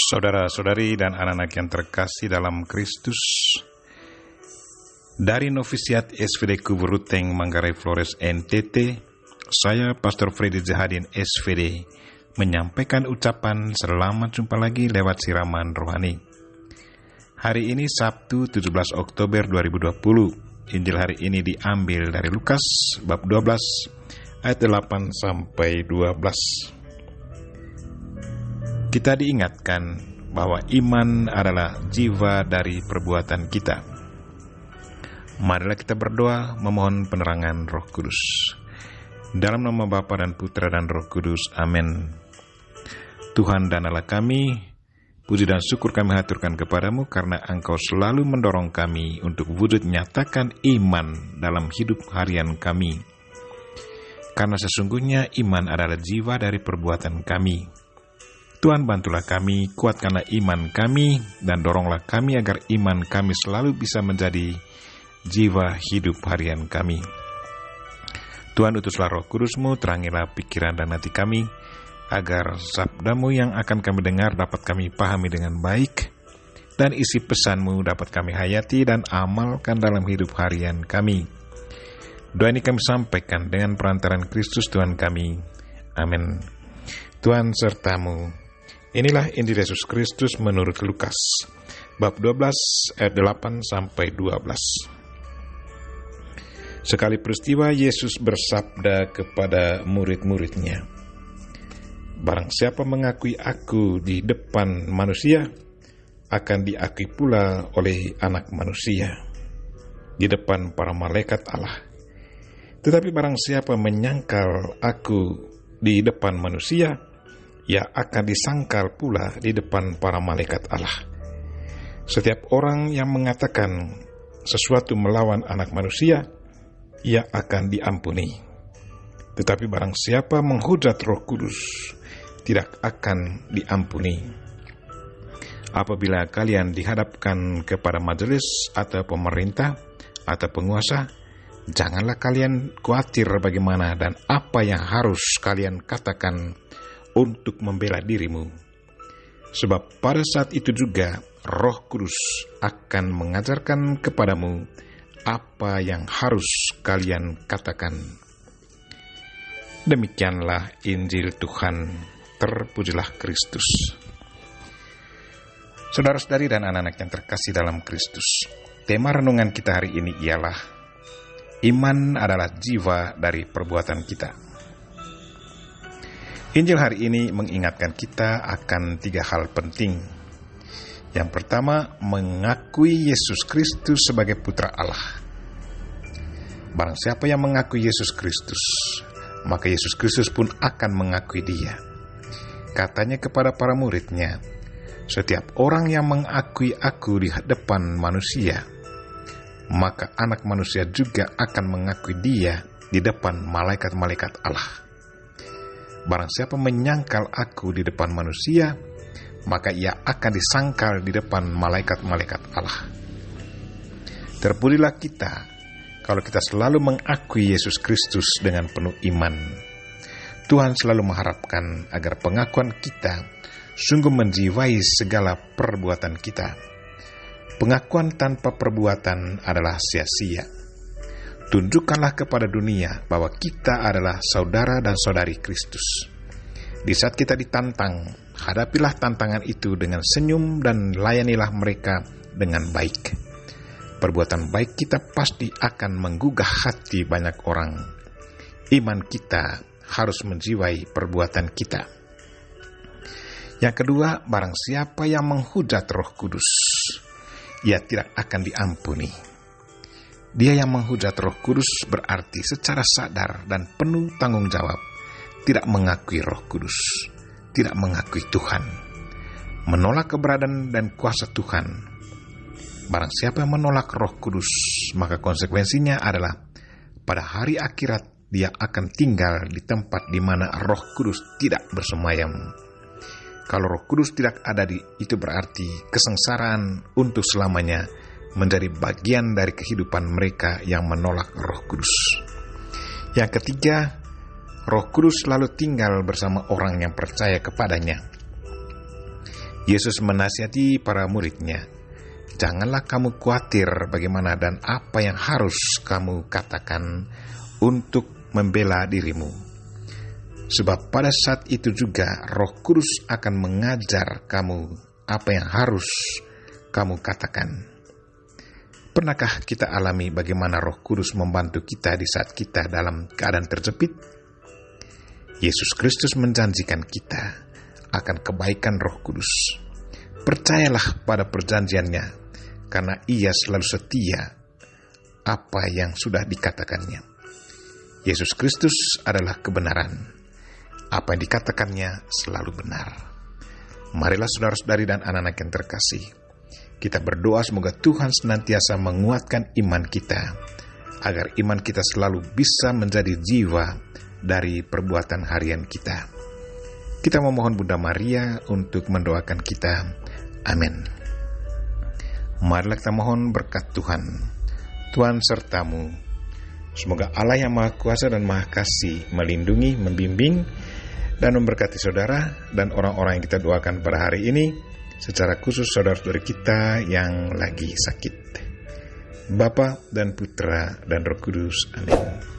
Saudara-saudari dan anak-anak yang terkasih dalam Kristus, dari Novisiat SVD Kuburuteng Manggarai Flores NTT, saya Pastor Freddy Zahadin SVD menyampaikan ucapan selamat jumpa lagi lewat siraman rohani. Hari ini Sabtu 17 Oktober 2020. Injil hari ini diambil dari Lukas bab 12 ayat 8 sampai 12. Kita diingatkan bahwa iman adalah jiwa dari perbuatan kita. Marilah kita berdoa memohon penerangan Roh Kudus. Dalam nama Bapa dan Putra dan Roh Kudus, amin. Tuhan dan Allah kami, puji dan syukur kami haturkan kepadamu karena Engkau selalu mendorong kami untuk wujud nyatakan iman dalam hidup harian kami. Karena sesungguhnya iman adalah jiwa dari perbuatan kami. Tuhan, bantulah kami, kuatkanlah iman kami, dan doronglah kami agar iman kami selalu bisa menjadi jiwa hidup harian kami. Tuhan, utuslah Roh Kudus-Mu, terangilah pikiran dan hati kami, agar sabda-Mu yang akan kami dengar dapat kami pahami dengan baik, dan isi pesan-Mu dapat kami hayati dan amalkan dalam hidup harian kami. Doa ini kami sampaikan dengan perantaran Kristus Tuhan kami. Amin. Tuhan sertamu. Inilah Injil Yesus Kristus menurut Lukas, bab 12 ayat 8 sampai 12. Sekali peristiwa Yesus bersabda kepada murid-muridnya, "Barang siapa mengakui aku di depan manusia, akan diakui pula oleh Anak Manusia di depan para malaikat Allah. Tetapi barang siapa menyangkal aku di depan manusia, ia akan disangkal pula di depan para malaikat Allah. Setiap orang yang mengatakan sesuatu melawan Anak Manusia, ia akan diampuni. Tetapi barang siapa menghujat Roh Kudus, tidak akan diampuni. Apabila kalian dihadapkan kepada majelis atau pemerintah atau penguasa, janganlah kalian khawatir bagaimana dan apa yang harus kalian katakan untuk membela dirimu. Sebab pada saat itu juga Roh Kudus akan mengajarkan kepadamu apa yang harus kalian katakan." Demikianlah Injil Tuhan. Terpujilah Kristus. Saudara-saudari dan anak-anak yang terkasih dalam Kristus, tema renungan kita hari ini ialah iman adalah jiwa dari perbuatan kita. Injil hari ini mengingatkan kita akan 3 hal penting. Yang pertama, mengakui Yesus Kristus sebagai Putra Allah. Barang siapa yang mengakui Yesus Kristus, maka Yesus Kristus pun akan mengakui dia. Katanya kepada para muridnya, "Setiap orang yang mengakui aku di depan manusia, maka Anak Manusia juga akan mengakui dia di depan malaikat-malaikat Allah. Barang siapa menyangkal aku di depan manusia, maka ia akan disangkal di depan malaikat-malaikat Allah." Terpujilah kita kalau kita selalu mengakui Yesus Kristus dengan penuh iman. Tuhan selalu mengharapkan agar pengakuan kita sungguh menjiwai segala perbuatan kita. Pengakuan tanpa perbuatan adalah sia-sia. Tunjukkanlah kepada dunia bahwa kita adalah saudara dan saudari Kristus. Di saat kita ditantang, hadapilah tantangan itu dengan senyum dan layanilah mereka dengan baik. Perbuatan baik kita pasti akan menggugah hati banyak orang. Iman kita harus menjiwai perbuatan kita. Yang kedua, barang siapa yang menghujat Roh Kudus, ia tidak akan diampuni. Dia yang menghujat Roh Kudus berarti secara sadar dan penuh tanggung jawab tidak mengakui Roh Kudus, tidak mengakui Tuhan, menolak keberadaan dan kuasa Tuhan. Barang siapa yang menolak Roh Kudus, maka konsekuensinya adalah pada hari akhirat dia akan tinggal di tempat di mana Roh Kudus tidak bersemayam. Kalau Roh Kudus tidak ada itu berarti kesengsaraan untuk selamanya menjadi bagian dari kehidupan mereka yang menolak Roh Kudus. Yang ketiga, Roh Kudus selalu tinggal bersama orang yang percaya kepadanya. Yesus menasihati para murid-Nya, "Janganlah kamu khawatir bagaimana dan apa yang harus kamu katakan untuk membela dirimu. Sebab pada saat itu juga Roh Kudus akan mengajar kamu apa yang harus kamu katakan." Pernahkah kita alami bagaimana Roh Kudus membantu kita di saat kita dalam keadaan terjepit? Yesus Kristus menjanjikan kita akan kebaikan Roh Kudus. Percayalah pada perjanjiannya, karena Ia selalu setia apa yang sudah dikatakannya. Yesus Kristus adalah kebenaran. Apa yang dikatakannya selalu benar. Marilah saudara-saudari dan anak-anak yang terkasih, kita berdoa semoga Tuhan senantiasa menguatkan iman kita, agar iman kita selalu bisa menjadi jiwa dari perbuatan harian kita. Kita memohon Bunda Maria untuk mendoakan kita. Amin. Marilah kita mohon berkat Tuhan. Tuhan sertamu. Semoga Allah yang Maha Kuasa dan Maha Kasih melindungi, membimbing, dan memberkati saudara dan orang-orang yang kita doakan pada hari ini, secara khusus saudara-saudari kita yang lagi sakit. Bapa dan Putra dan Roh Kudus. Amin.